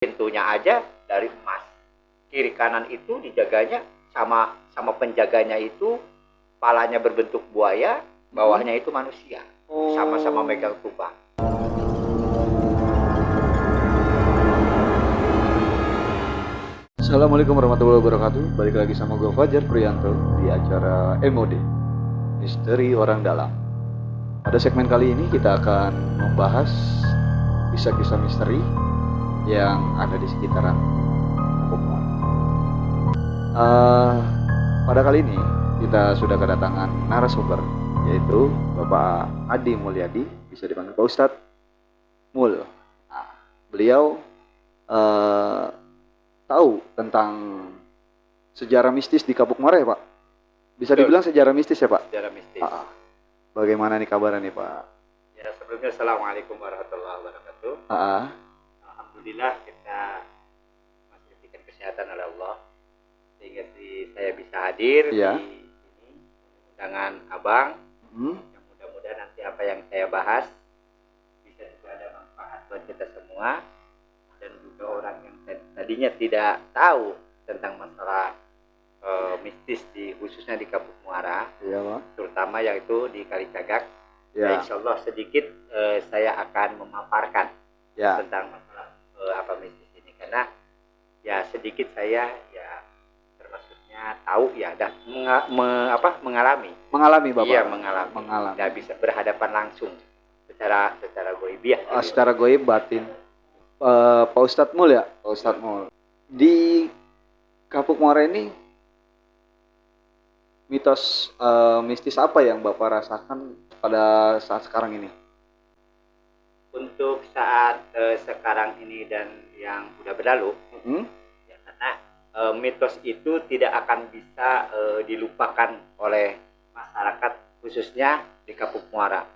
Pintunya aja dari emas. Kiri kanan itu dijaganya sama sama penjaganya itu kepalanya berbentuk buaya, bawahnya itu manusia. Sama-sama megang tumbang. Assalamualaikum warahmatullahi wabarakatuh. Balik lagi sama gue Fajar Priyanto di acara MOD Misteri Orang Dalam. Pada segmen kali ini kita akan membahas kisah-kisah misteri yang ada di sekitaran Kampung Muara. Pada kali ini kita sudah kedatangan narasumber, yaitu Bapak Adi Mulyadi, bisa dipanggil Pak Ustadz Mul. Nah, beliau tahu tentang sejarah mistis di Kapuk Muara ya Pak? Bisa dibilang sejarah mistis ya Pak? Sejarah mistis. Bagaimana nih kabarnya nih Pak? Ya, sebelumnya Assalamualaikum warahmatullahi wabarakatuh. Alhamdulillah kita masih diberikan kesehatan oleh Allah sehingga saya bisa hadir di sini undangan Abang. Yang mudah-mudahan nanti apa yang saya bahas bisa juga ada manfaat buat kita semua dan juga orang yang tadinya tidak tahu tentang masalah mistis khususnya di Kapuk Muara, terutama yaitu di Kalicagak. Ya, insya Allah sedikit saya akan memaparkan tentang masalah apa mistis ini, karena ya sedikit saya ya termasuknya tahu ya dan mengalami Bapak. Iya, mengalami. Tidak bisa berhadapan langsung secara goibiah. Secara goib batin. Pak Ustadz Mul ya, Pak Ustadz Mul. Di Kapuk Muara ini mitos mistis apa yang Bapak rasakan pada saat sekarang ini? Untuk saat sekarang ini dan yang sudah berlalu, ya, karena mitos itu tidak akan bisa dilupakan oleh masyarakat khususnya di Kapuk Muara.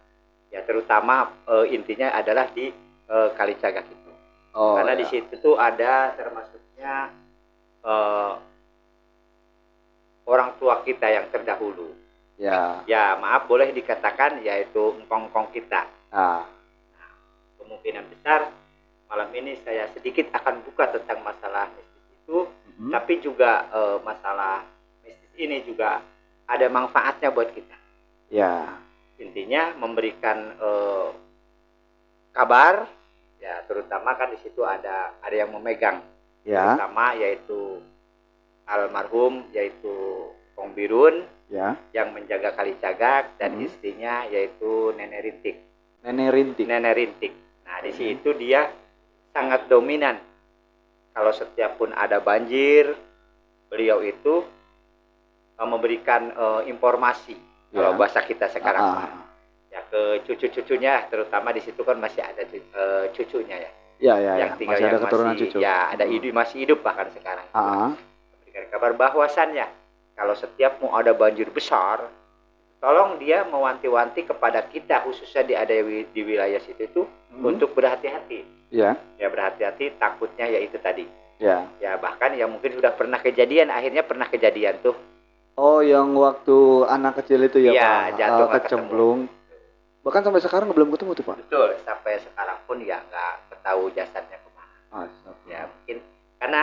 Ya, terutama intinya adalah di Kalicagak itu. Karena di situ tuh ada termasuknya orang tua kita yang terdahulu. Ya, maaf boleh dikatakan yaitu engkong-engkong kita. Nah, kemungkinan besar malam ini saya sedikit akan buka tentang masalah mistis itu, tapi juga masalah mistis ini juga ada manfaatnya buat kita. Ya. Intinya memberikan kabar, ya terutama kan di situ ada yang memegang, terutama yaitu almarhum yaitu Kong Birun, yang menjaga Kalicagak, dan istrinya yaitu Nenek Rintik. Nah, di situ dia sangat dominan. Kalau setiap pun ada banjir, beliau itu memberikan informasi. Kalau bahasa kita sekarang ya ke cucu-cucunya, terutama di situ kan masih ada cucunya ya. Yang tinggal masih ada keturunan cucu. Ya, ada masih hidup bahkan sekarang. Memberikan kabar bahwasannya kalau setiap mau ada banjir besar, tolong dia mewanti-wanti kepada kita khususnya di wilayah situ itu untuk berhati-hati. Ya, berhati-hati, takutnya ya itu tadi. Ya, bahkan yang mungkin sudah pernah kejadian, akhirnya pernah kejadian tuh. Oh, yang waktu anak kecil itu ya Pak, jatuh kecemplung. Bahkan sampai sekarang belum ketemu tuh Pak. Betul, sampai sekarang pun ya nggak ketahui jasadnya kemana. Ya mungkin karena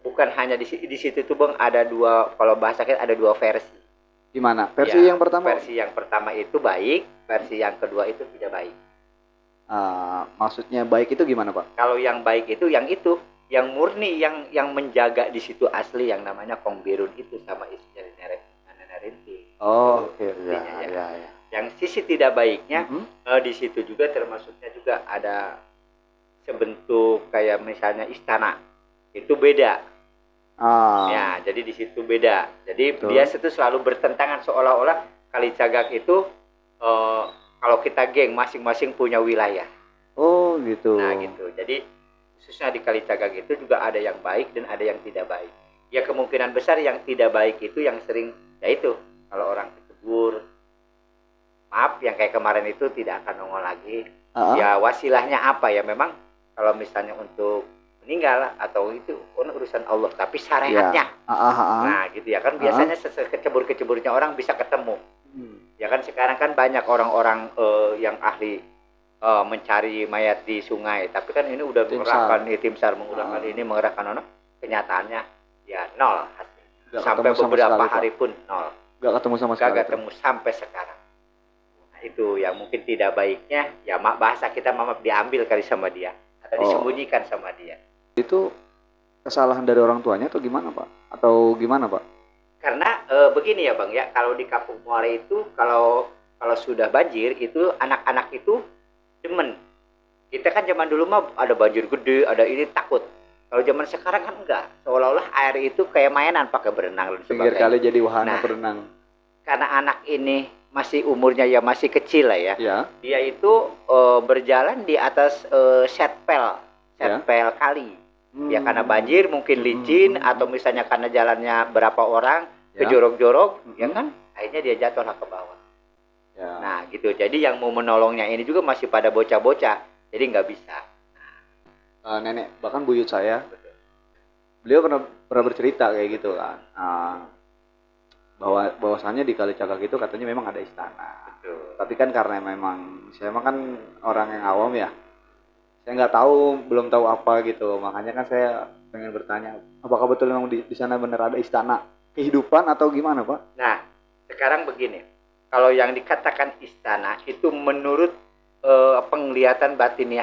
bukan hanya di situ tuh Bang, ada dua, kalau bahasa kita ada dua versi. Gimana? Versi yang pertama? Versi yang pertama itu baik, versi yang kedua itu tidak baik. Maksudnya baik itu gimana Pak? Kalau yang baik itu yang murni, yang menjaga di situ asli, yang namanya Kong Birun itu sama istrinya Nenek Rintik. Oke. Ya. Yang sisi tidak baiknya di situ juga termasuknya juga ada sebentuk kayak misalnya istana, itu beda. Ya, jadi di situ beda. Jadi dia itu selalu bertentangan, seolah-olah Kalicagak itu kalau kita geng masing-masing punya wilayah. Oh gitu. Nah gitu. Jadi khususnya di Kalicagak itu juga ada yang baik dan ada yang tidak baik. Ya kemungkinan besar yang tidak baik itu yang sering, yaitu kalau orang kecebur, maaf yang kayak kemarin itu tidak akan nongol lagi. Ya wasilahnya apa ya, memang kalau misalnya untuk meninggal atau itu urusan Allah, tapi syariatnya. Nah gitu ya kan, biasanya kecebur-keceburnya orang bisa ketemu. Ya kan sekarang kan banyak orang-orang yang ahli mencari mayat di sungai. Tapi kan ini udah Tim mengerahkan tim SAR, mengerahkan ini, mengerahkan ono. Kenyataannya ya nol hasilnya. Nggak Sampai ketemu sama beberapa sekali, Pak. hari pun nol. Nggak ketemu sama Nggak sekali. ketemu sampai sekarang. Nah, itu yang mungkin tidak baiknya ya bahasa kita maaf diambil kali sama dia atau disembunyikan sama dia. Itu kesalahan dari orang tuanya atau gimana, Pak? Atau gimana, Pak? Karena begini ya Bang ya, kalau di Kampung Muara itu kalau sudah banjir itu anak-anak itu demen. Kita kan zaman dulu mah ada banjir gede, ada ini takut. Kalau zaman sekarang kan enggak. Seolah-olah air itu kayak mainan, pakai berenang dan Pinggir sebagainya. kali jadi wahana Nah, berenang. Karena anak ini masih umurnya ya masih kecil lah ya. Ya. Dia itu berjalan di atas setpel kali. Ya karena banjir mungkin licin atau misalnya karena jalannya berapa orang kejorok-jorok, ya kan akhirnya dia jatuhlah ke bawah. Ya. Nah gitu. Jadi yang mau menolongnya ini juga masih pada bocah-bocah, jadi nggak bisa. Nenek bahkan buyut saya, beliau pernah bercerita kayak gitu kan, bahwasannya di Kali Cagak itu katanya memang ada istana. Betul. Tapi kan karena memang saya kan orang yang awam ya, saya nggak tahu, belum tahu apa gitu, makanya kan saya pengen bertanya, apakah betul memang di sana benar ada istana kehidupan atau gimana, Pak? Nah sekarang begini, kalau yang dikatakan istana itu menurut penglihatan batin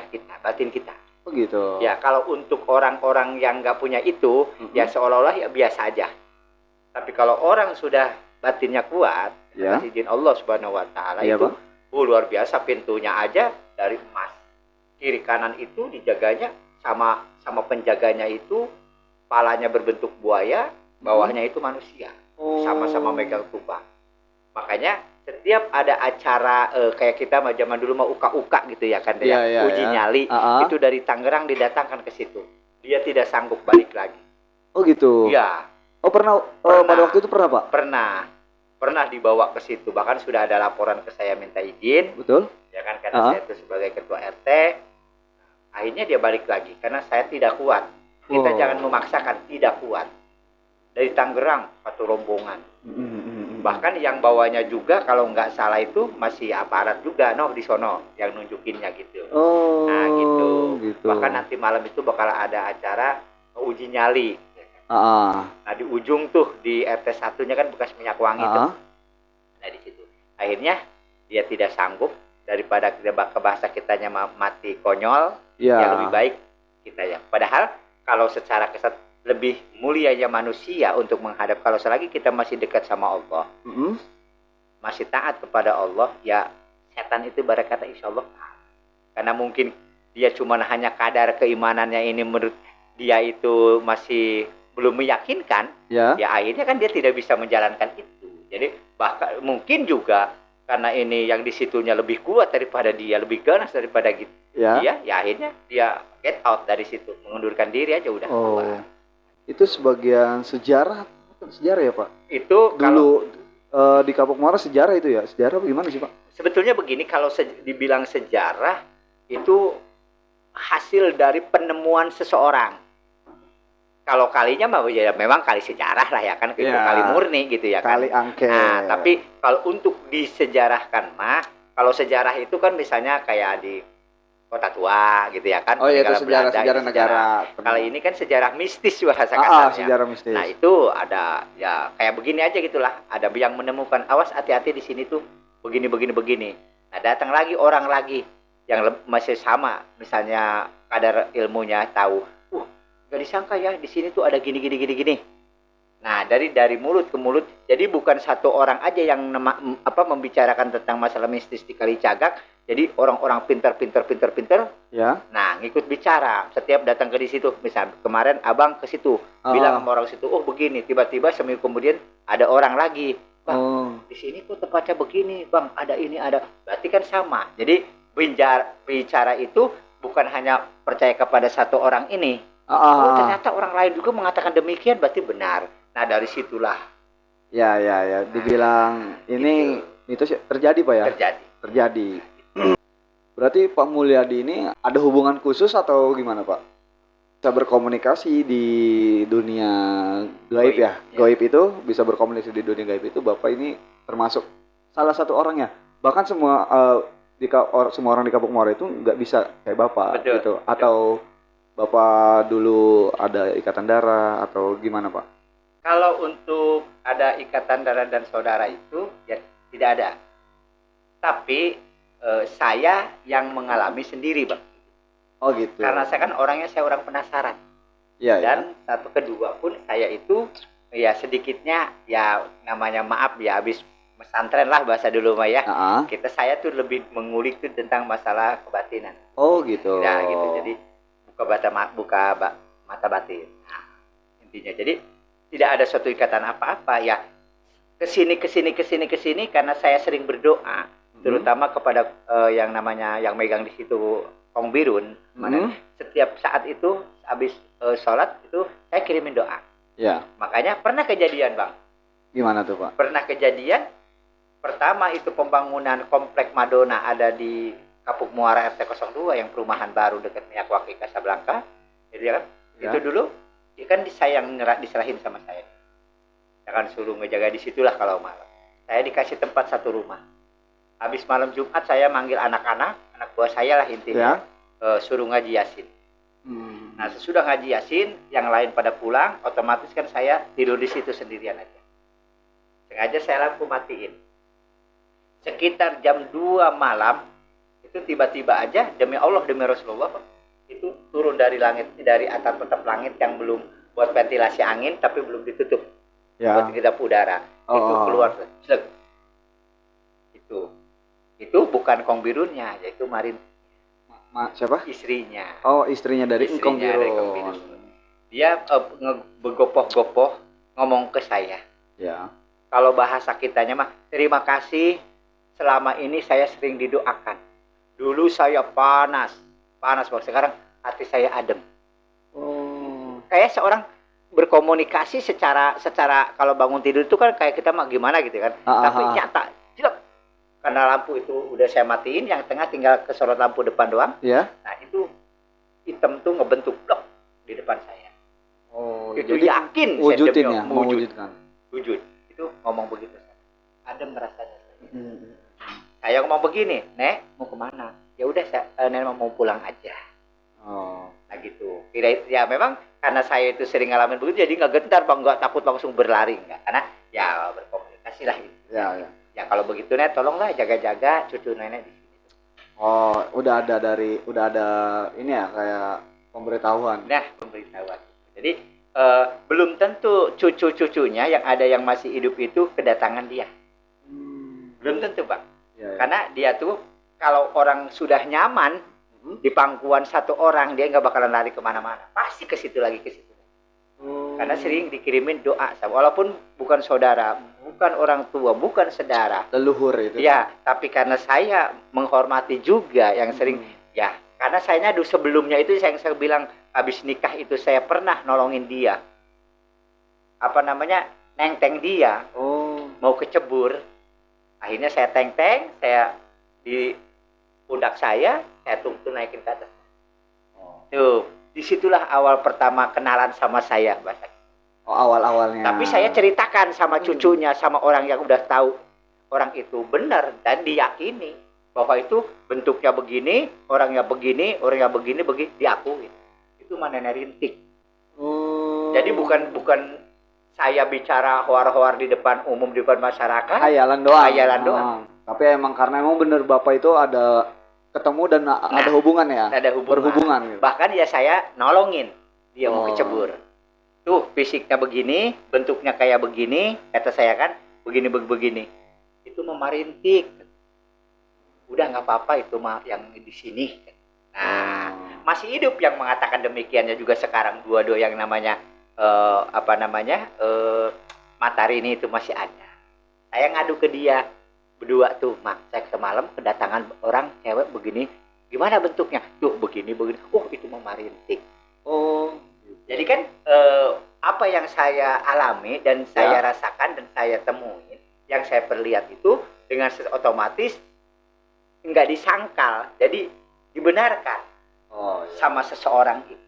kita. Oh gitu. Ya kalau untuk orang-orang yang nggak punya itu, ya seolah-olah ya biasa aja. Tapi kalau orang sudah batinnya kuat, atas izin Allah Subhanahu Wa Taala itu, luar biasa, pintunya aja dari emas. Kiri kanan itu dijaganya sama penjaganya itu, kepalanya berbentuk buaya, bawahnya itu manusia, sama-sama megang tumbang. Makanya setiap ada acara kayak kita zaman dulu mau uka-uka gitu ya kan, uji nyali, itu dari Tangerang didatangkan ke situ. Dia tidak sanggup balik lagi. Oh gitu. Iya. Oh pernah. Pada waktu itu pernah, Pak? Pernah dibawa ke situ, bahkan sudah ada laporan ke saya minta izin. Betul. Ya kan, karena saya itu sebagai ketua RT. Akhirnya dia balik lagi karena saya tidak kuat. Kita jangan memaksakan, tidak kuat. Dari Tangerang satu rombongan. Bahkan yang bawanya juga kalau nggak salah itu masih aparat juga di sono yang nunjukinnya gitu. Nah gitu. Bahkan nanti malam itu bakal ada acara uji nyali. Nah di ujung tuh di RT 1-nya kan bekas minyak wangi tuh. Nah di situ. Akhirnya dia tidak sanggup, daripada kita bahasa kitanya mati konyol, ya lebih baik kita ya. Padahal kalau secara kesat lebih mulianya manusia untuk menghadap, kalau selagi kita masih dekat sama Allah, masih taat kepada Allah, ya setan itu berkata insya Allah. Karena mungkin dia cuma hanya kadar keimanannya ini menurut dia itu masih belum meyakinkan, ya akhirnya kan dia tidak bisa menjalankan itu. Jadi bahkan mungkin juga karena ini yang di situnya lebih kuat daripada dia, lebih ganas daripada gitu, ya akhirnya dia get out dari situ, mengundurkan diri aja udah. Itu sebagian sejarah ya Pak? Itu dulu di Kampung Muara sejarah itu ya? Sejarah bagaimana sih Pak? Sebetulnya begini, kalau dibilang sejarah itu hasil dari penemuan seseorang. Kalau kalinya mah ya memang kali sejarah lah ya kan, kali murni gitu ya kan. Kali angket. Nah, tapi kalau untuk disejarahkan mah, kalau sejarah itu kan misalnya kayak di Kota Tua gitu ya kan. Oh iya, itu sejarah negara. Kalau ini kan sejarah mistis bahasa kasarnya. Sejarah mistis. Nah itu ada ya kayak begini aja gitulah. Ada yang menemukan, awas hati-hati di sini tuh begini. Nah datang lagi orang lagi yang masih sama, misalnya kadar ilmunya tahu. Gak disangka ya di sini tuh ada gini. Nah dari mulut ke mulut, jadi bukan satu orang aja yang membicarakan tentang masalah mistis di Kali Cagak. Jadi orang-orang pintar, ya. Nah ngikut bicara setiap datang ke di situ. Misal kemarin abang ke situ, bilang sama orang situ, oh begini. Tiba-tiba seminggu kemudian ada orang lagi, bang di sini tuh tempatnya begini, bang ada ini ada. Berarti kan sama. Jadi bicara itu bukan hanya percaya kepada satu orang ini. Ternyata orang lain juga mengatakan demikian, berarti benar. Nah dari situlah. Ya. Dibilang ini itu terjadi Pak ya? Terjadi. Berarti Pak Mulyadi ini ada hubungan khusus atau gimana Pak? Bisa berkomunikasi di dunia gaib ya? Gaib itu bisa berkomunikasi di dunia gaib itu, Bapak ini termasuk salah satu orangnya. Bahkan semua semua orang di Kapuk Muara itu nggak bisa kayak Bapak. Betul, gitu. betul. Atau Bapak dulu ada ikatan darah atau gimana, Pak? Kalau untuk ada ikatan darah dan saudara itu ya tidak ada. Tapi saya yang mengalami sendiri, Bang. Oh gitu. Karena saya kan saya orang penasaran. Iya, Dan ya. satu kedua pun saya itu ya sedikitnya ya namanya maaf ya habis pesantren lah bahasa dulu mah ya. Saya tuh lebih mengulik tuh tentang masalah kebatinan. Oh gitu. Ya gitu. Jadi buka mata batin. Nah, intinya jadi tidak ada suatu ikatan apa-apa ya. Kesini karena saya sering berdoa terutama kepada yang namanya yang megang di situ Kong Birun. Mana setiap saat itu habis sholat itu saya kirimin doa. Ya. Makanya pernah kejadian, Bang. Gimana tuh, Pak? Pernah kejadian pertama itu pembangunan komplek Madonna ada di Kapuk Muara RT 02 yang perumahan baru dekat Miyawaki Casablanca. Jadi kan itu dulu kan diserahin sama saya. Jangan suruh ngejaga di situlah kalau malam. Saya dikasih tempat satu rumah. Habis malam Jumat saya manggil anak-anak, anak buah saya lah intinya, suruh ngaji Yasin. Nah sesudah ngaji Yasin, yang lain pada pulang, otomatis kan saya tidur di situ sendirian aja. Sengaja saya lampu matiin. Sekitar jam 2 malam, itu tiba-tiba aja demi Allah, demi Rasulullah, itu turun dari langit, dari atas tetap langit yang belum buat ventilasi angin, tapi belum ditutup. Buat kedap udara. Itu keluar. Itu bukan Kong Birunnya, yaitu Marin. Siapa? Istrinya. Oh, istrinya dari Kong Birun. Dia begopoh-gopoh ngomong ke saya. Ya. Kalau bahasa kitanya mah, terima kasih selama ini saya sering didoakan. Dulu saya panas banget. Sekarang hati saya adem. Kayak seorang berkomunikasi secara kalau bangun tidur itu kan kayak kita mah gimana gitu kan. Tapi nyata, jelek. Karena lampu itu udah saya matiin, yang tengah tinggal kesorot lampu depan doang. Ya. Nah itu hitam tuh ngebentuk blok di depan saya. Oh, itu jadi yakin wujudin ya, mewujudkan. Wujud. Itu ngomong begitu. Adem rasanya. Saya ngomong begini, Nek, mau kemana? Ya udah, Nek mau pulang aja. Nah gitu. Ya memang karena saya itu sering ngalamin begitu, jadi nggak gentar, Bang, nggak takut langsung berlari, nggak. Karena ya berkomunikasi lah. Gitu. Ya. Ya kalau begitu, Nek, tolonglah jaga-jaga cucu Nenek di sini. Oh, udah ada ini ya kayak pemberitahuan. Nah, pemberitahuan. Jadi belum tentu cucu-cucunya yang ada yang masih hidup itu kedatangan dia. Belum tentu, Bang. Ya. Karena dia tuh kalau orang sudah nyaman di pangkuan satu orang, dia nggak bakalan lari kemana-mana. Pasti ke situ lagi, ke situ. Karena sering dikirimin doa, walaupun bukan saudara, bukan orang tua, bukan saudara, leluhur itu. Ya, tapi karena saya menghormati juga yang sering, ya, karena saya sebelumnya itu saya bilang habis nikah itu saya pernah nolongin dia, nenteng dia, mau kecebur, akhirnya saya teng-teng, saya di pundak saya tuntun naikin ke atas. Tuh, disitulah awal pertama kenalan sama saya, bahasa. Awal-awalnya. Tapi saya ceritakan sama cucunya, sama orang yang udah tahu orang itu benar dan diyakini bahwa itu bentuknya begini, orangnya begini, diakui. Itu mana rintik. Jadi bukan saya bicara hoar-hoar di depan umum, di depan masyarakat. Hayalan doang. Tapi emang karena emang bener Bapak itu ada ketemu dan ada hubungan ya. Ada hubungan. Berhubungan. Gitu. Bahkan ya saya nolongin dia mau kecebur. Tuh fisiknya begini, bentuknya kayak begini, kata saya kan, begini. Itu memarintik. Udah nggak apa-apa itu mah yang di sini. Nah, masih hidup yang mengatakan demikiannya juga sekarang dua-dua yang namanya Matarini itu masih ada. Saya ngadu ke dia berdua tuh, Mak, saya semalam kedatangan orang cewek begini, gimana bentuknya? Tuh begini. Oh itu memarintik. Jadi kan apa yang saya alami dan saya rasakan dan saya temuin, yang saya perlihat itu dengan otomatis nggak disangkal, jadi dibenarkan sama seseorang itu.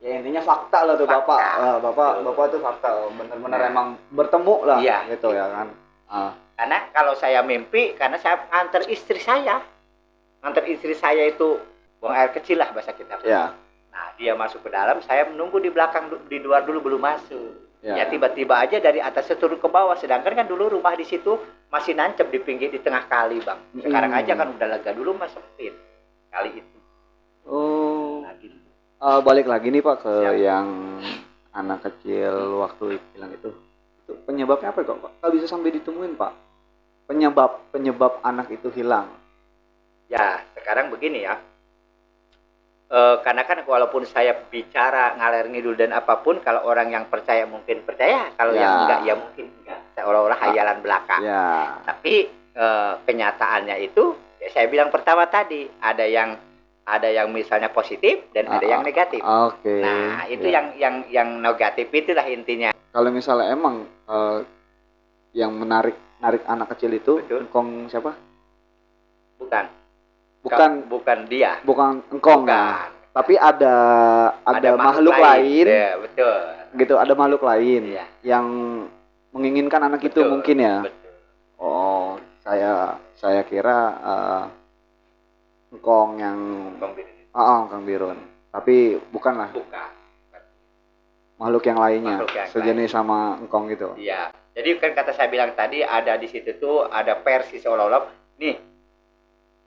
Ya intinya fakta lah tuh fakta. Bapak tuh fakta, benar-benar emang bertemu lah, gitu ya kan. Karena kalau saya mimpi, karena saya antar istri saya nganter istri saya itu buang air kecil lah bahasa kita. Ya. Nah, dia masuk ke dalam, saya menunggu di belakang, di luar dulu belum masuk. Ya. Ya tiba-tiba aja dari atas turun ke bawah, sedangkan kan dulu rumah di situ masih nancep di pinggir di tengah kali, Bang. Sekarang aja kan udah lega, dulu mah sempit kali itu. Oh. Nah, gitu. Balik lagi nih Pak ke Siap. yang anak kecil waktu hilang itu. Itu penyebabnya apa kok Pak? Nggak bisa sampai ditemuin Pak. Penyebab anak itu hilang. Ya, sekarang begini ya. Karena kan walaupun saya bicara ngalor ngidul dan apapun, kalau orang yang percaya mungkin percaya, kalau yang enggak ya mungkin enggak. Seolah-olah hayalan belaka. Ya. Tapi kenyataannya itu ya saya bilang pertama tadi, ada yang misalnya positif dan ada yang negatif. Oke. Nah, itu yang negatif itulah intinya. Kalau misalnya emang yang narik anak kecil itu Betul. engkong siapa? Bukan dia. Bukan engkong. Bukan. Tapi ada makhluk lain. Ya, betul. Gitu, ada makhluk lain Iya. yang menginginkan anak itu Betul, mungkin ya. Betul. Oh, saya kira engkong yang Kang Birun. Tapi bukanlah Bukan. makhluk yang lainnya, Makhluk yang sejenis sama engkong gitu. Iya. Jadi kan kata saya bilang tadi ada di situ tuh ada versi seolah-olah nih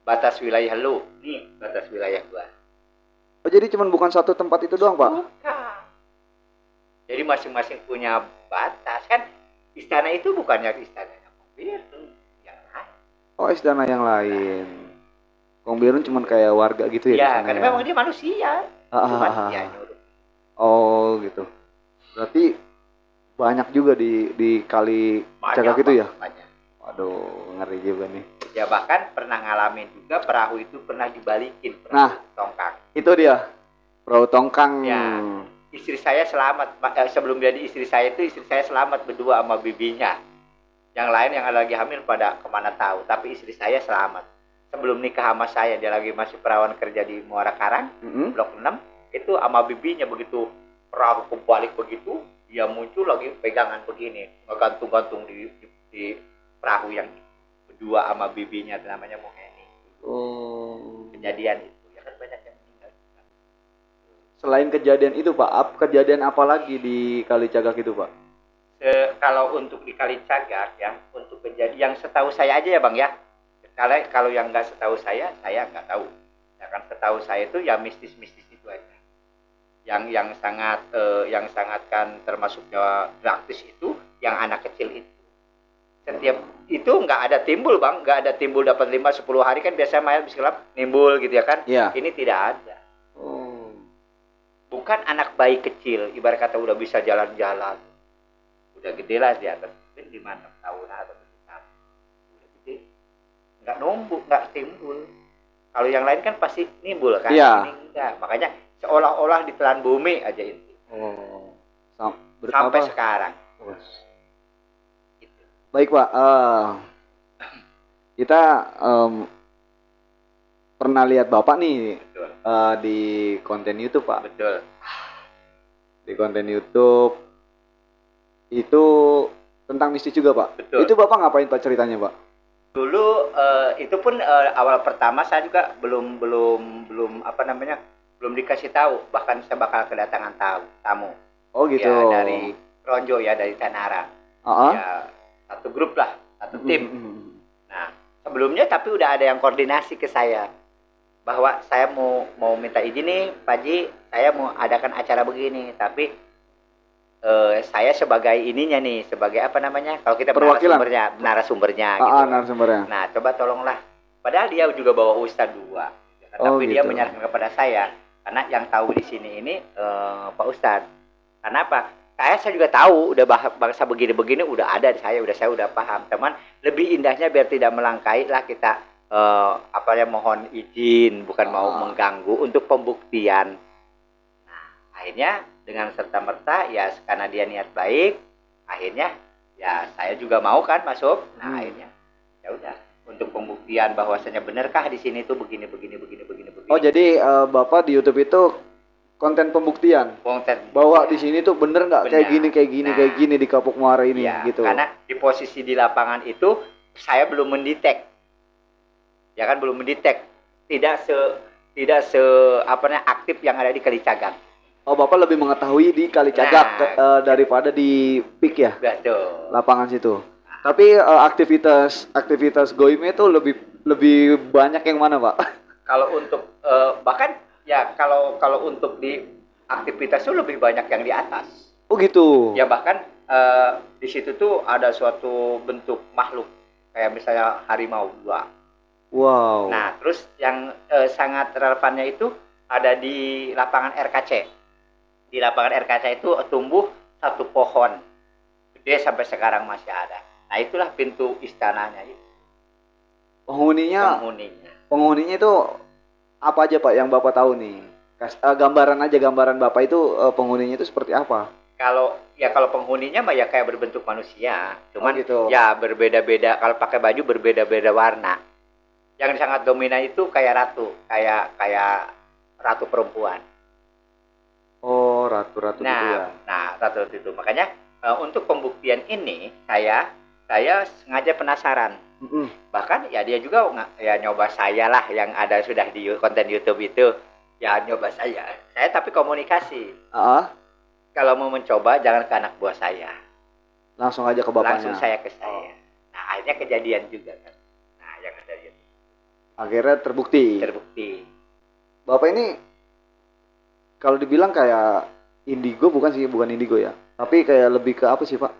batas wilayah lu, nih batas wilayah gua. Oh, jadi cuman bukan satu tempat itu doang, Pak? Bukan. Jadi masing-masing punya batas kan. Istana itu bukannya istananya Birun, yang lain. Oh, istana yang lain. Kang Birun cuman kayak warga gitu ya? Iya, di sana karena ya? memang dia manusia. Cuma dia nyuruh. Oh, gitu. Berarti banyak juga di kali Cagak itu ya? Banyak. Waduh, ngeri juga nih. Ya bahkan pernah ngalamin juga perahu itu pernah dibalikin. Nah, tongkang. Itu dia. Perahu tongkang. Ya. Istri saya selamat. Sebelum jadi istri saya itu istri saya selamat berdua sama bibinya. Yang lain yang lagi hamil pada kemana tahu. Tapi istri saya selamat. Sebelum nikah sama saya, dia lagi masih perawan kerja di Muara Karang, Blok 6. Itu sama bibinya begitu perahu kebalik begitu, dia muncul lagi pegangan begini, ngegantung-gantung di perahu yang berdua sama bibinya, namanya Moheni. Oh. Kejadian itu ya kan banyak yang meninggal. Selain kejadian itu Pak, kejadian apa lagi di Kali Cagak itu Pak? Kalau untuk di Kali Cagak ya, untuk kejadian yang setahu saya aja ya Bang ya. Kalau yang nggak setahu saya nggak tahu. Ya kan setahu saya itu ya mistis-mistis itu aja. Yang sangat kan termasuknya praktis itu yang anak kecil itu. Setiap itu nggak ada timbul Bang, nggak ada timbul dapat 5-10 hari kan biasanya main bisklap nimbul gitu ya kan. Iya. Ini tidak ada. Oh. Bukan anak bayi kecil, ibarat kata udah bisa jalan-jalan. Udah gede lah di atas, mungkin 5-6 tahun atau 7 tahun. Udah gede. Nggak numbuk, nggak timbul. Kalau yang lain kan pasti nimbul kan. Iya. Ini enggak. Makanya seolah-olah ditelan bumi aja itu. Oh. Sampai sekarang. Gitu. Baik Pak, kita pernah lihat Bapak nih di konten YouTube Pak. Betul. Di konten YouTube itu tentang mistis juga Pak. Betul. Itu Bapak ngapain Pak ceritanya Pak? Dulu itu pun awal pertama saya juga belum dikasih tahu, bahkan saya bakal kedatangan tamu. Oh gitu. Ya dari Ronjo ya, dari Tanara. Ya satu grup lah, satu tim. Nah, sebelumnya tapi udah ada yang koordinasi ke saya bahwa saya mau minta izin nih, Pak Ji, saya mau adakan acara begini, tapi saya sebagai ininya nih, sebagai apa namanya? Kalau kita narasumbernya gitu. Narasumbernya. Nah, coba tolonglah. Padahal dia juga bawa ustadz 2. Tapi dia menyerahkan kepada saya karena yang tahu di sini ini Pak Ustadz. Karena apa? Saya juga tahu udah bangsa begini-begini udah ada di saya udah paham. Teman, lebih indahnya biar tidak melangkai lah kita mohon izin, bukan mau mengganggu untuk pembuktian. Nah, akhirnya dengan serta-merta ya karena dia niat baik, akhirnya ya saya juga mau kan masuk. Nah, akhirnya ya udah untuk pembuktian bahwasanya benarkah di sini tuh begini. Oh, jadi Bapak di YouTube itu konten pembuktian. Bahwa di sini tuh bener nggak kayak gini di Kapuk Muara ini ya, gitu. Karena di posisi di lapangan itu saya belum mendetek. Ya kan belum mendetek. tidak se apa namanya aktif yang ada di Kalicagang. Oh, Bapak lebih mengetahui di Kalicagak daripada di PIK ya? Betul. Lapangan situ. Tapi aktivitas goibnya itu lebih banyak yang mana, Pak? Kalau untuk bahkan ya kalau untuk di aktivitas itu lebih banyak yang di atas. Oh gitu. Ya bahkan di situ tuh ada suatu bentuk makhluk kayak misalnya harimau 2. Wow. Nah, terus yang sangat relevannya itu ada di lapangan RKC. Di lapangan RKC itu tumbuh satu pohon gede sampai sekarang masih ada. Nah, itulah pintu istananya itu. Penghuninya itu apa aja, Pak, yang Bapak tahu nih? Gambaran Bapak itu penghuninya itu seperti apa? Kalau penghuninya mah ya kayak berbentuk manusia, cuman gitu. Ya berbeda-beda. Kalau pakai baju berbeda-beda warna. Yang sangat dominan itu kayak ratu perempuan. Oh, ratu-ratu gitu ya. Nah, ratu-ratu itu. Makanya untuk pembuktian ini saya sengaja penasaran. Bahkan ya dia juga ya nyoba saya lah yang ada sudah di konten YouTube itu. Ya nyoba saya tapi komunikasi. Kalau mau mencoba jangan ke anak buah saya. Langsung aja ke bapaknya. Langsung saya ke saya. Nah, akhirnya kejadian juga kan. Nah, yang ada itu. Akhirnya terbukti. Bapak ini kalau dibilang kayak indigo, bukan indigo ya. Tapi kayak lebih ke apa sih, Pak?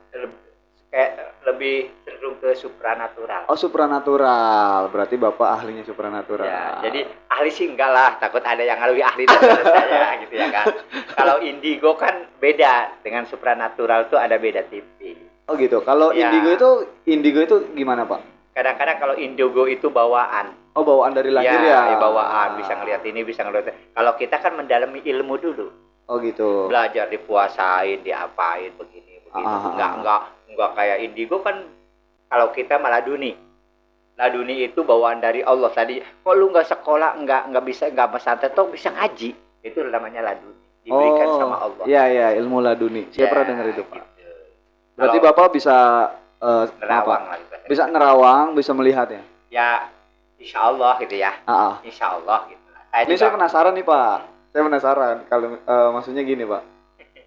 Kayak lebih cenderung ke supranatural. Oh, supranatural. Berarti Bapak ahlinya supranatural. Ya, jadi ahli sih enggak lah, takut ada yang lebih ahli daripada saya gitu ya kan. Kalau indigo kan beda, dengan supranatural tuh ada beda tipis. Oh gitu. Kalau ya. indigo itu gimana, Pak? Kadang-kadang kalau indigo itu bawaan. Oh, bawaan dari lahir ya? Ya, bawaan, bisa ngelihat ini, bisa ngelihat. Kalau kita kan mendalami ilmu dulu. Oh gitu. Belajar dipuasain, diapain begini. Enggak kayak indigo kan. Kalau kita malah laduni itu bawaan dari Allah tadi. Kok lu nggak sekolah, nggak bisa, nggak pesantren, toh bisa ngaji. Itu namanya laduni. Diberikan sama Allah. Iya, ilmu laduni. Saya pernah dengar itu, Pak. Gitu. Berarti Bapak bisa nerawang lah. Bisa nerawang, bisa melihat ya? Ya, insya Allah gitu ya. Insya Allah gitu. Saya penasaran nih, Pak. Saya penasaran kalau maksudnya gini, Pak.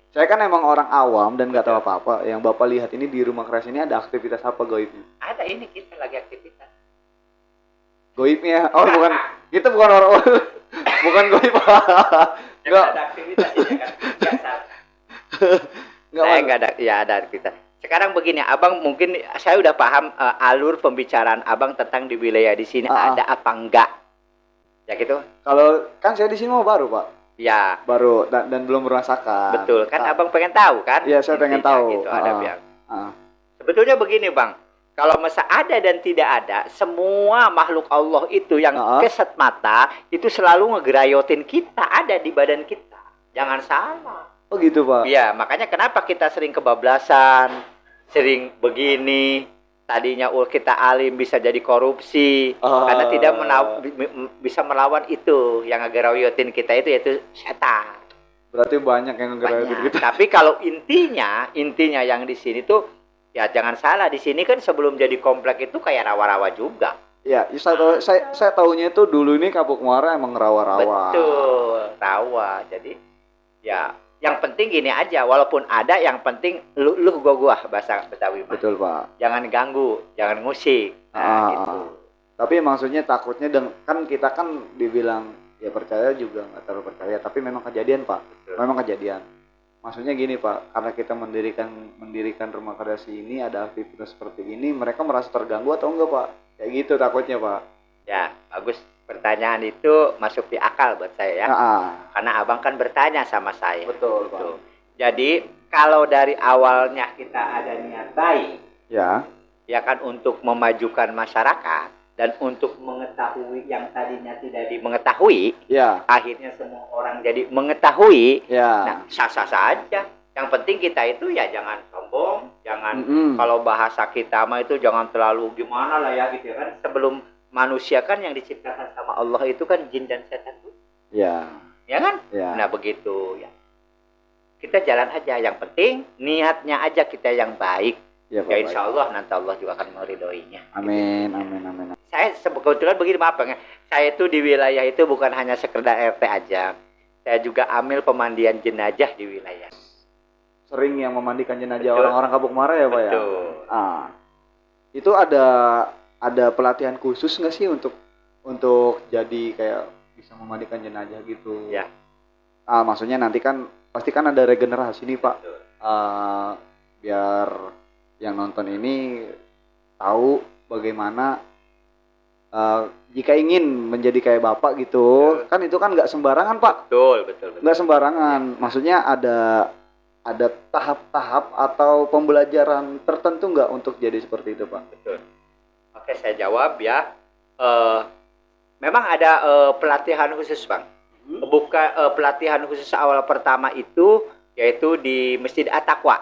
Saya kan emang orang awam dan nggak tahu apa-apa. Yang Bapak lihat ini di rumah keras ini ada aktivitas apa goibnya? Ada, ini kita lagi aktivitas. Goibnya? Oh, bukan. Kita bukan orang bukan goib, Pak. Enggak ada aktivitas ini kan biasa. Ada aktivitas. Sekarang begini, Abang mungkin saya udah paham alur pembicaraan Abang tentang di wilayah di sini ada apa enggak. Ya gitu. Kalau kan saya di sini mau baru, Pak. Ya, baru dan belum merasakan. Betul, kan Abang pengen tahu kan? Iya, saya pengen tahu. Gitu, sebetulnya begini, Bang. Kalau masa ada dan tidak ada, semua makhluk Allah itu yang kesat mata itu selalu ngegerayotin kita, ada di badan kita. Jangan salah. Oh gitu, Pak. Iya, makanya kenapa kita sering kebablasan, sering begini. Tadinya kita alim bisa jadi korupsi karena tidak bisa melawan itu yang ngegerayotin kita itu yaitu setan. Berarti banyak yang ngegerayotin kita. Tapi kalau intinya yang di sini tuh ya jangan salah, di sini kan sebelum jadi komplek itu kayak rawa-rawa juga. Ya, saya tahunya itu dulu ini Kapuk Muara emang rawa-rawa. Betul, rawa. Jadi ya yang penting gini aja, walaupun ada, yang penting lu gua bahasa Betawi. Betul, Pak. Jangan ganggu, jangan ngusik. Nah, gitu. Tapi maksudnya takutnya kan kita kan dibilang ya percaya juga nggak terlalu percaya, tapi memang kejadian, Pak. Betul. Memang kejadian. Maksudnya gini, Pak, karena kita mendirikan rumah kreasi ini, ada aktivitas seperti ini, mereka merasa terganggu atau enggak, Pak? Kayak gitu takutnya, Pak. Ya, bagus. Pertanyaan itu masuk di akal buat saya ya. Karena Abang kan bertanya sama saya. Betul, Pak. Jadi, kalau dari awalnya kita ada niat baik, ya kan untuk memajukan masyarakat dan untuk mengetahui yang tadinya tidak mengetahui, akhirnya semua orang jadi mengetahui. Nah, sah-sah saja. Yang penting kita itu ya jangan sombong, jangan kalau bahasa kita mah itu jangan terlalu gimana lah ya gitu kan. Sebelum manusia kan yang diciptakan sama Allah itu kan jin dan setan tuh. Ya kan? Nah begitu ya. Kita jalan aja, yang penting niatnya aja kita yang baik. Ya insya Allah nanti Allah juga akan meridhoinya. Amin, amin, amin. saya kebetulan begini, maaf Bang. Saya itu di wilayah itu bukan hanya sekedar RT aja. Saya juga amil pemandian jenazah di wilayah. Sering yang memandikan jenazah Betul. orang-orang Kapuk Muara ya, Pak ya? Betul. Itu ada pelatihan khusus nggak sih untuk jadi kayak bisa memandikan jenazah gitu? Ya. Maksudnya nanti kan pasti kan ada regenerasi nih, Pak. Betul. Biar yang nonton ini tahu bagaimana jika ingin menjadi kayak Bapak gitu, kan itu kan nggak sembarangan, Pak. Betul. Nggak sembarangan. Maksudnya ada tahap-tahap atau pembelajaran tertentu nggak untuk jadi seperti itu, Pak? Betul. Oke, saya jawab ya. Memang ada pelatihan khusus, Bang. Bukan pelatihan khusus awal pertama itu yaitu di Masjid At-Taqwa.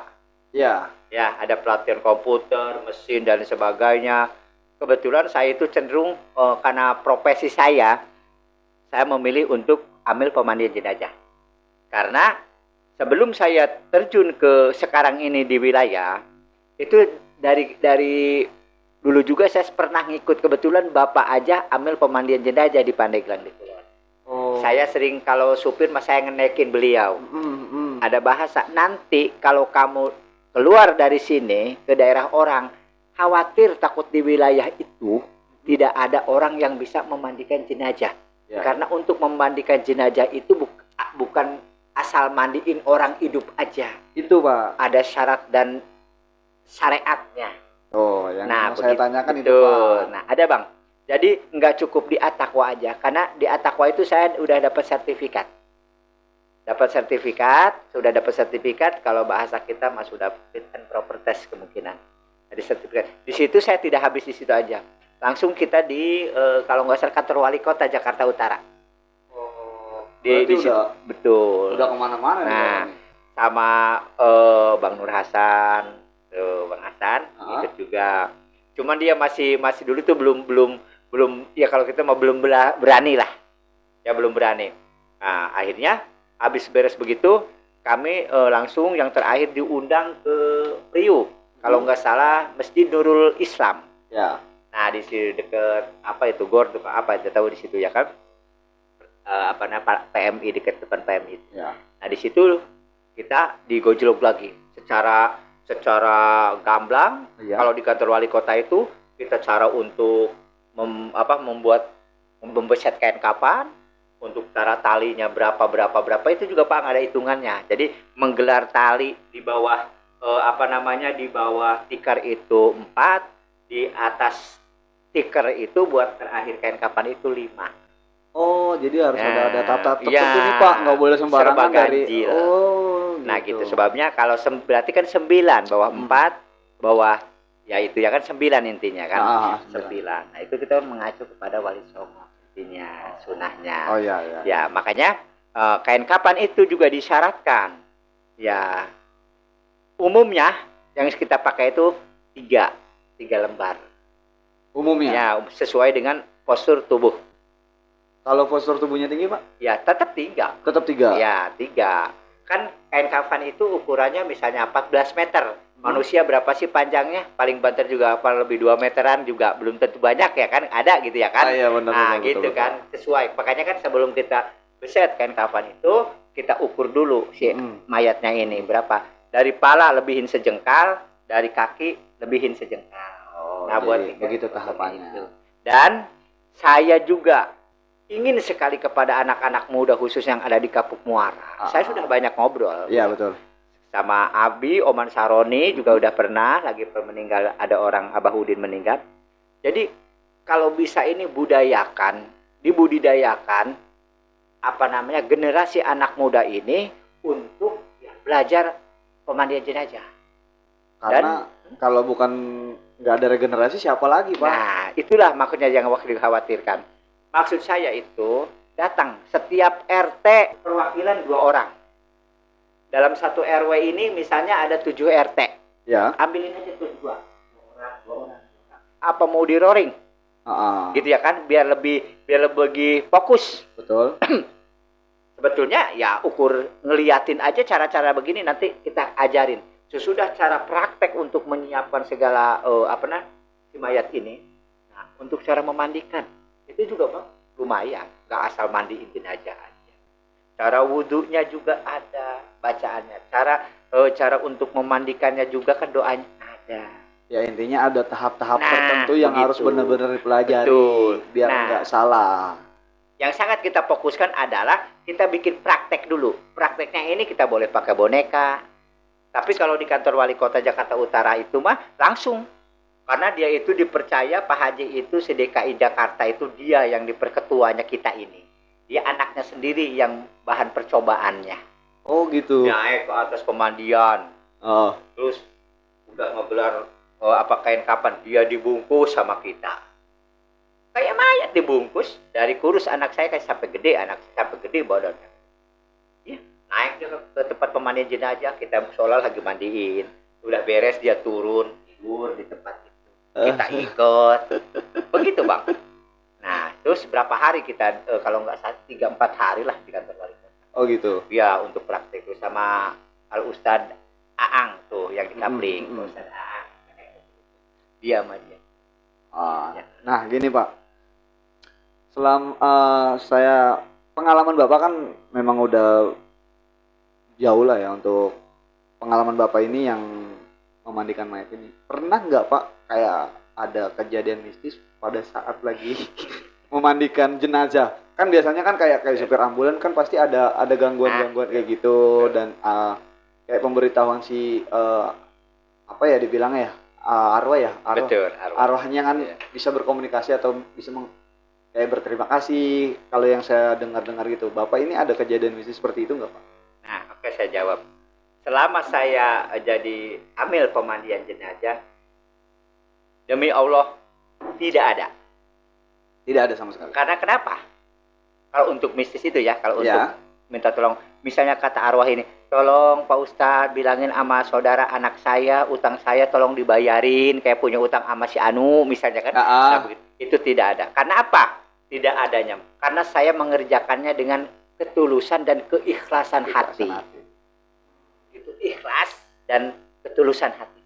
Ya. Ya, ada pelatihan komputer, mesin dan sebagainya. Kebetulan saya itu cenderung karena profesi saya memilih untuk ambil pemandian jenazah. Karena sebelum saya terjun ke sekarang ini di wilayah, itu dari dulu juga saya pernah ngikut, kebetulan Bapak aja ambil pemandian jenazah di Pandeglang di Kulon. Saya sering kalau supir mas saya ngenekin beliau. Ada bahasa, nanti kalau kamu keluar dari sini ke daerah orang, khawatir takut di wilayah itu tidak ada orang yang bisa memandikan jenazah. Ya. Karena untuk memandikan jenazah itu bukan asal mandiin orang hidup aja. Itu, Pak. Ada syarat dan syariatnya. Yang saya tanyakan itu, Pak. Nah, ada Bang. Jadi nggak cukup di At-Taqwa aja, karena di At-Taqwa itu saya udah dapat sertifikat. Sudah dapat sertifikat, kalau bahasa kita mas sudah fit and proper test kemungkinan. Jadi sertifikat. Di situ saya tidak habis di situ aja. Langsung kita di kalau nggak salah kantor wali kota Jakarta Utara. Di situ, betul. Udah kemana-mana. Nah, sama Bang Nur Hasan, Bang Hasan ikut juga. Cuman dia masih dulu tuh belum ya kalau kita mau belum berani lah. Ya belum berani. Nah, akhirnya habis beres begitu, kami langsung yang terakhir diundang ke Priuk. Kalau nggak salah Masjid Nurul Islam. Ya. Nah, di situ deket apa itu Gor apa itu tahu di situ ya kan? PMI, dekat depan PMI. Ya. Nah, di situ kita digojlok lagi secara gamblang. Ya. Kalau di kantor wali kota itu kita cara untuk membeset kain kapan, untuk cara talinya berapa itu juga Pak ada hitungannya. Jadi menggelar tali di bawah di bawah tikar itu 4, di atas tikar itu buat terakhir kain kapan itu 5. Jadi harus ada tata tertentu nih Pak, nggak boleh sembarangan dari. Nah gitu sebabnya kalau berarti kan 9 bawah 4 bawah ya itu ya kan 9 intinya kan 9. Nah itu kita mengacu kepada Wali Songo intinya sunahnya. Ya makanya kain kapan itu juga disyaratkan ya umumnya yang kita pakai itu 3 lembar umumnya ya sesuai dengan postur tubuh. Kalau postur tubuhnya tinggi Pak? Ya tetap 3. Tetap 3? Ya 3. Kan kain kafan itu ukurannya misalnya 14 meter. Manusia berapa sih panjangnya? Paling banter juga apa lebih 2 meteran juga belum tentu banyak ya kan? Ada gitu ya kan? Iya benar. Nah gitu betul, kan sesuai. Makanya kan sebelum kita beset kain kafan itu kita ukur dulu si mayatnya ini berapa. Dari pala lebihin sejengkal, dari kaki lebihin sejengkal. Nah buat begitu tahapannya. Itu. Dan saya juga ingin sekali kepada anak-anak muda khusus yang ada di Kapuk Muara. Saya sudah banyak ngobrol. Iya betul. Sama Abi, Oman Saroni juga udah pernah lagi meninggal, ada orang Abahudin meninggal. Jadi kalau bisa ini dibudidayakan generasi anak muda ini untuk belajar pemandian jenazah. Karena kalau bukan nggak ada regenerasi siapa lagi Pak? Nah itulah makanya yang dikhawatirkan. Maksud saya itu datang setiap RT perwakilan 2 orang. Dalam satu RW ini misalnya ada 7 RT. Ya. Ambilin aja tuh 2 orang. Apa mau di roaring? Gitu ya kan biar lebih fokus. Betul. Sebetulnya ya ukur ngeliatin aja cara-cara begini nanti kita ajarin. Sesudah cara praktek untuk menyiapkan segala si mayat ini. Nah, untuk cara memandikan. Itu juga Bang lumayan, nggak asal mandiin jenazah aja. Cara wudhunya juga ada bacaannya. Cara untuk memandikannya juga kan doanya ada. Ya intinya ada tahap-tahap Nah, tertentu yang harus begitu. benar-benar dipelajari Betul. biar Nah, nggak salah. Yang sangat kita fokuskan adalah kita bikin praktek dulu. Prakteknya ini kita boleh pakai boneka. Tapi kalau di kantor wali kota Jakarta Utara itu mah langsung. Karena dia itu dipercaya Pak Haji itu seDKI Jakarta itu dia yang diperketuanya kita ini. Dia anaknya sendiri yang bahan percobaannya. Oh gitu. Naik ke atas pemandian. Oh. Terus udah ngegelar kain kapan dia dibungkus sama kita. Kayak mayat dibungkus, dari kurus anak saya kayak sampai gede badannya. Ya, naik dia ke tempat pemandian jenazah, kita sholat lagi mandiin. Udah beres dia turun, tidur di tempat itu. Kita ikut. Begitu Bang. Nah, terus berapa hari kita, kalau nggak salah 3-4 hari lah di kantor wali kota. Oh gitu. Ya, untuk praktek itu sama Al Ustad Aang tuh yang kita bling. Ustad Aang. Dia sama dia. Ya. Nah gini Pak. Saya pengalaman Bapak kan memang udah jauh lah ya untuk pengalaman Bapak ini yang memandikan mayat ini. Pernah nggak Pak kayak ada kejadian mistis pada saat lagi memandikan jenazah? Kan biasanya kan kayak supir ambulan kan pasti ada gangguan-gangguan kayak gitu dan kayak pemberitahuan si apa ya dibilangnya ya arwah ya Betul, arwahnya kan bisa berkomunikasi atau bisa kayak berterima kasih kalau yang saya dengar gitu. Bapak ini ada kejadian mistis seperti itu nggak Pak? Nah, oke saya jawab. Selama saya jadi amil pemandian jenazah, demi Allah tidak ada. Tidak ada sama sekali. Karena kenapa? Kalau untuk mistis itu ya, kalau untuk minta tolong, misalnya kata arwah ini, tolong Pak Ustadz bilangin sama saudara anak saya, utang saya tolong dibayarin, kayak punya utang sama si Anu misalnya kan. Nah, begitu. Itu tidak ada. Karena apa? Tidak adanya. Karena saya mengerjakannya dengan ketulusan dan keikhlasan hati. Itu ikhlas dan ketulusan hati.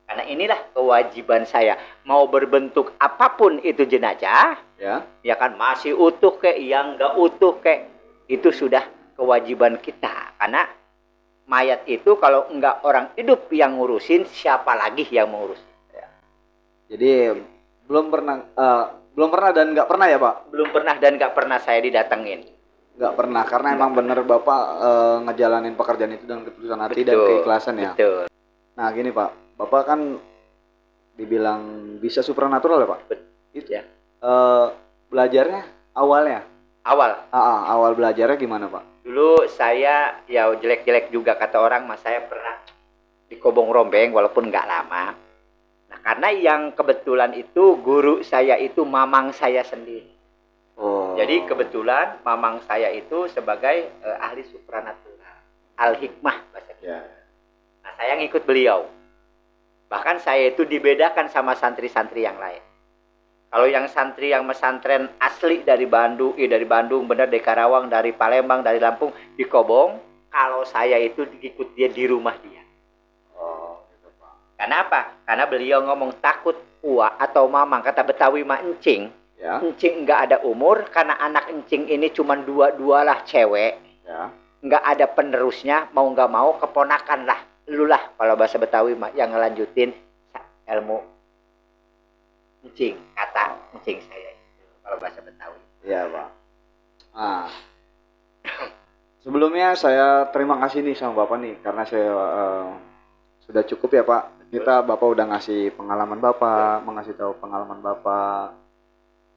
Karena inilah kewajiban saya. Mau berbentuk apapun itu jenazah, ya kan masih utuh kek, yang enggak utuh kek, itu sudah kewajiban kita. Karena mayat itu kalau enggak orang hidup yang ngurusin, siapa lagi yang mengurusin? Ya. Jadi belum pernah dan nggak pernah ya Pak? Belum pernah dan nggak pernah saya didatengin. Nggak pernah, karena emang bener Bapak ngejalanin pekerjaan itu dengan ketulusan hati dan keikhlasan ya? Betul. Nah gini Pak, Bapak kan dibilang bisa supranatural ya Pak? Betul ya. Belajarnya awalnya? Awal belajarnya gimana Pak? Dulu saya ya jelek-jelek juga kata orang, mas saya pernah dikobong rombeng walaupun nggak lama. Nah, karena yang kebetulan itu guru saya itu mamang saya sendiri. Oh. Jadi kebetulan mamang saya itu sebagai ahli supranatural, al-hikmah bahasa kita. Nah, saya ngikut beliau. Bahkan saya itu dibedakan sama santri-santri yang lain. Kalau yang santri yang mesantren asli dari Bandung, benar dari Karawang, dari Palembang, dari Lampung, di Kobong. Kalau saya itu ikut dia di rumah dia. Kenapa? Karena beliau ngomong takut uak atau mamang, kata Betawi mah encing. Ya. Encing nggak ada umur, karena anak encing ini cuma dua lah cewek. Ya. Nggak ada penerusnya, mau nggak mau keponakan lah. Lu lah kalau bahasa Betawi mah yang ngelanjutin ilmu encing, kata encing saya itu kalau bahasa Betawi. Iya Pak. Nah, sebelumnya saya terima kasih nih sama Bapak nih, karena saya sudah cukup ya Pak. Bapak udah ngasih pengalaman Bapak, mengasih tahu pengalaman Bapak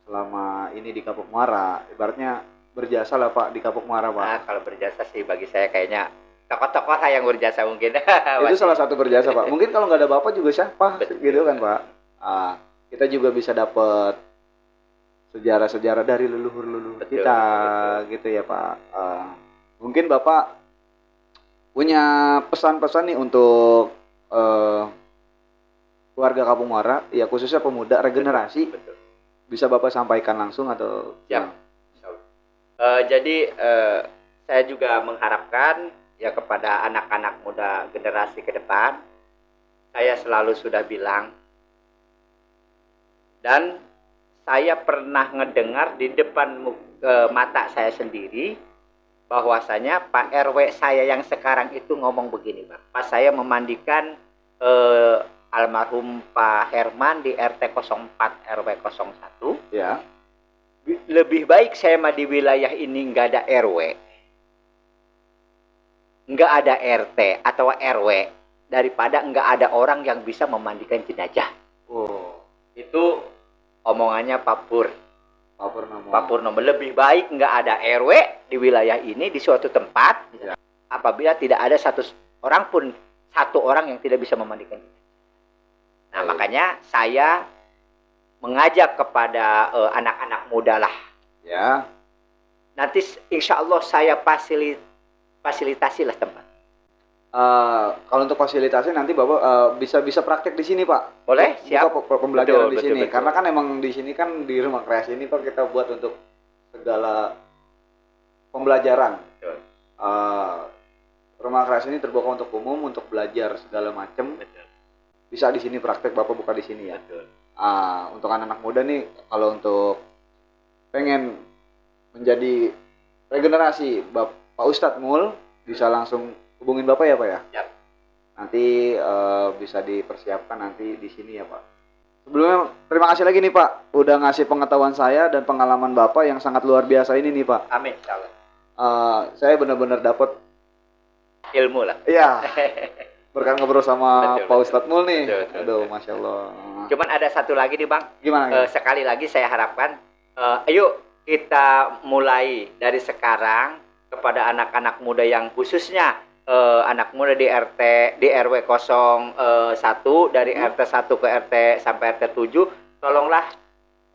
selama ini di Kapuk Muara. Ibaratnya berjasa lah Pak di Kapuk Muara Pak. Nah, kalau berjasa sih bagi saya kayaknya tokoh-tokoh lah yang berjasa mungkin. Itu salah satu berjasa Pak. Mungkin kalau nggak ada Bapak juga siapa, gitu kan Pak. Kita juga bisa dapat sejarah-sejarah dari leluhur-leluhur kita, gitu ya Pak. Mungkin Bapak punya pesan-pesan nih untuk keluarga Kapuk Muara, ya khususnya pemuda regenerasi. Betul. Bisa Bapak sampaikan langsung atau? Ya. Jadi saya juga mengharapkan ya kepada anak-anak muda generasi ke depan, saya selalu sudah bilang, dan saya pernah ngedengar di depan mata saya sendiri bahwasanya Pak RW saya yang sekarang itu ngomong begini, Bang. Pas saya memandikan almarhum Pak Herman di RT 04 RW 01. Ya. Lebih baik saya mah di wilayah ini nggak ada RW, nggak ada RT atau RW, daripada nggak ada orang yang bisa memandikan jenazah. Oh. Itu omongannya Pak Pur. Purnomo. Pak Purnomo, lebih baik nggak ada RW di wilayah ini di suatu tempat, Ya. apabila tidak ada satu orang yang tidak bisa memandikan jenazah. Nah, makanya saya mengajak kepada anak-anak muda lah. Ya. Nanti insya Allah saya fasilitasi lah tempat. Kalau untuk fasilitasi nanti Bapak bisa praktek di sini, Pak. Boleh, siap. Buka pembelajaran Betul, di sini. betul. Karena kan emang di sini kan di rumah kreasi ini Pak kita buat untuk segala pembelajaran. Betul. Rumah kreasi ini terbuka untuk umum, untuk belajar segala macam. Betul. Bisa di sini praktek Bapak buka di sini ya. Betul. Untuk anak-anak muda nih, kalau untuk pengen menjadi regenerasi Pak Ustadz Mul, bisa langsung hubungin Bapak ya Pak ya? Siap. Nanti bisa dipersiapkan nanti di sini ya Pak. Sebelumnya terima kasih lagi nih Pak, udah ngasih pengetahuan saya dan pengalaman Bapak yang sangat luar biasa ini nih Pak. Amin, insyaallah. Saya benar-benar dapat Ilmu lah. iya berkat ngobrol sama Betul, Pak Ustadz Mul nih. Betul. Aduh, Masya Allah. Cuman ada satu lagi nih Bang. Gimana? Sekali lagi saya harapkan, ayo kita mulai dari sekarang kepada anak-anak muda yang khususnya anak muda di RW 01 dari RT 1 ke RT sampai RT 7, tolonglah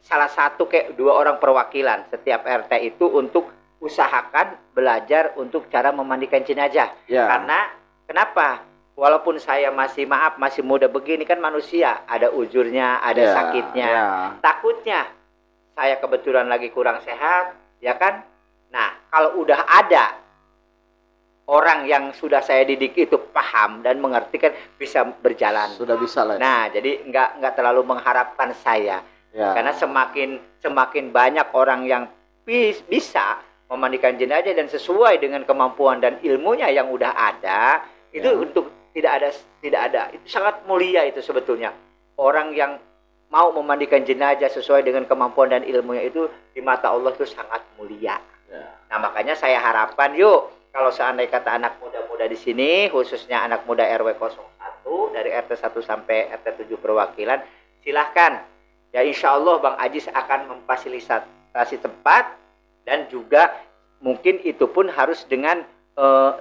salah satu kayak 2 orang perwakilan setiap RT itu untuk usahakan belajar untuk cara memandikan jenazah. Ya. Karena kenapa? Walaupun saya masih muda begini kan manusia, ada ujurnya, ada Ya, sakitnya. ya. Takutnya saya kebetulan lagi kurang sehat, ya kan? Nah, kalau udah ada orang yang sudah saya didik itu paham dan mengerti kan bisa berjalan. Sudah bisa lah. Nah, jadi nggak terlalu mengharapkan saya. Ya. Karena semakin banyak orang yang bisa memandikan jenazah dan sesuai dengan kemampuan dan ilmunya yang udah ada, itu untuk tidak ada itu sangat mulia itu sebetulnya. Orang yang mau memandikan jenazah sesuai dengan kemampuan dan ilmunya itu di mata Allah itu sangat mulia. Ya. Nah, makanya saya harapkan yuk kalau seandainya kata anak muda-muda di sini, khususnya anak muda RW 01 dari RT 1 sampai RT 7 perwakilan, silahkan. Ya insya Allah Bang Ajis akan memfasilitasi tempat dan juga mungkin itu pun harus dengan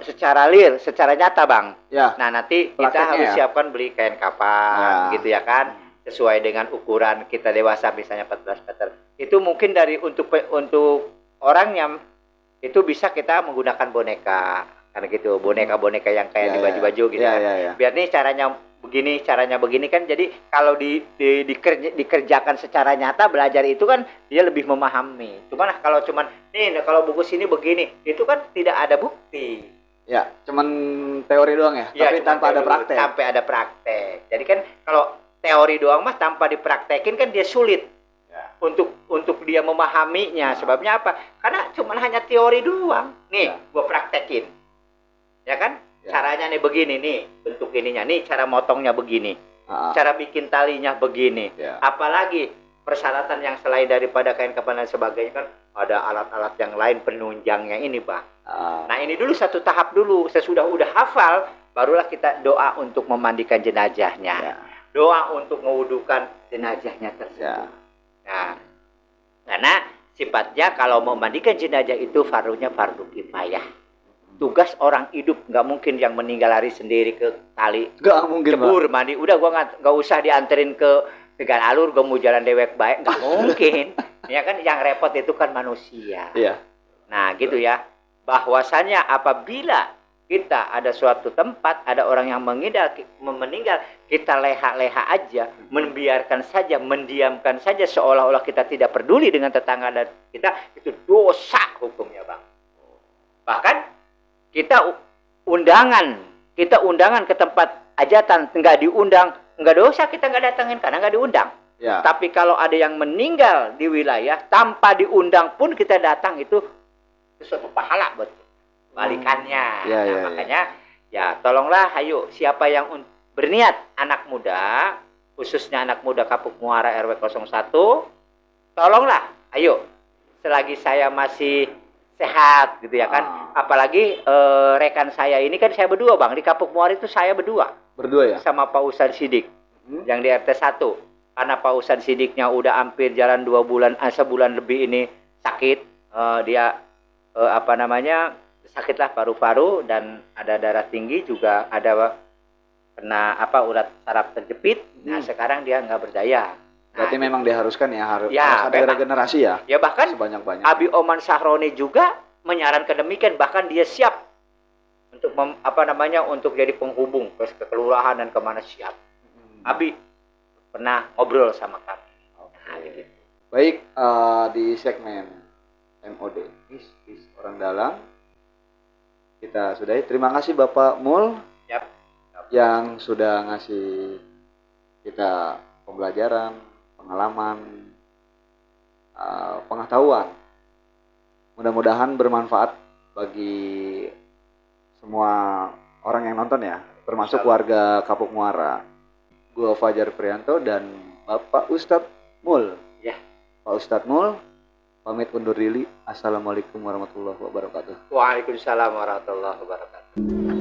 secara secara nyata Bang. Ya. Nah nanti kita Prakteknya harus ya? siapkan beli kain kapan gitu ya kan, sesuai dengan ukuran kita dewasa misalnya 14 meter. Itu mungkin dari untuk orangnya itu bisa kita menggunakan boneka karena gitu, boneka-boneka yang kayak di baju-baju gitu kan. Biar nih caranya begini kan, jadi kalau dikerjakan secara nyata belajar itu kan dia lebih memahami. Cuman kalau kalau buku sini begini, itu kan tidak ada bukti. Ya, cuman teori doang ya, tapi tanpa ada praktek. Sampai ada praktek. Jadi kan kalau teori doang mah tanpa dipraktekin kan dia sulit. Untuk dia memahaminya. Sebabnya apa? Karena cuma hanya teori doang. Nih, gua praktekin. Ya kan? Caranya nih begini nih, bentuk ininya nih, cara motongnya begini. Cara bikin talinya begini. Apalagi persyaratan yang selain daripada kain kapan dan sebagainya kan ada alat-alat yang lain penunjangnya ini, Bang. Nah, ini dulu satu tahap dulu. Sesudah udah hafal, barulah kita doa untuk memandikan jenazahnya. Doa untuk mewudukan jenazahnya tersebut. Nah, karena sifatnya kalau memandikan jenazah itu fardunya fardu kifayah. Tugas orang hidup, nggak mungkin yang meninggal lari sendiri ke tali, nggak mungkin jebur mandi, udah gua nggak usah dianterin ke Tegal Alur, gua mau jalan dewek baik, nggak mungkin. Ya kan, yang repot itu kan manusia. Nah gitu ya, bahwasanya apabila kita ada suatu tempat, ada orang yang meninggal, kita leha-leha aja, membiarkan saja, mendiamkan saja seolah-olah kita tidak peduli dengan tetangga dan kita, itu dosa hukumnya, Bang. Bahkan kita undangan ke tempat hajatan, nggak diundang, nggak dosa kita nggak datangin karena nggak diundang. Ya. Tapi kalau ada yang meninggal di wilayah tanpa diundang pun kita datang, itu suatu pahala buat balikannya. Ya, Nah, ya, makanya ya tolonglah, ayo siapa yang berniat, anak muda, khususnya anak muda Kapuk Muara RW 01, tolonglah, ayo, selagi saya masih sehat gitu ya kan. Apalagi rekan saya ini kan saya berdua Bang, di Kapuk Muara itu saya berdua Berdua ya? sama Pak Ustadz Sidik yang di RT 1. Karena Pak Ustadz Sidiknya udah hampir jalan 2 bulan, sebulan lebih ini sakit. Dia sakitlah paru-paru dan ada darah tinggi, juga ada kena urat saraf terjepit. Nah sekarang dia nggak berdaya. Berarti memang diharuskan ya, harus Ya, ada regenerasi ya? Ya bahkan Sebanyak-banyak. Abi Oman Sahroni juga menyarankan demikian, bahkan dia siap untuk untuk jadi penghubung ke kelurahan dan kemana, siap. Abi pernah ngobrol sama kami. Nah, gitu. Baik, di segmen MOD Mistis Orang Dalam kita sudahi. Terima kasih Bapak Mul yang sudah ngasih kita pembelajaran, pengalaman, pengetahuan. Mudah-mudahan bermanfaat bagi semua orang yang nonton ya, termasuk warga Kapuk Muara. Gua Fajar Prianto dan Bapak Ustadz Mul. Ya. Pak Ustadz Mul pamit undur diri. Assalamualaikum warahmatullahi wabarakatuh. Waalaikumsalam warahmatullahi wabarakatuh.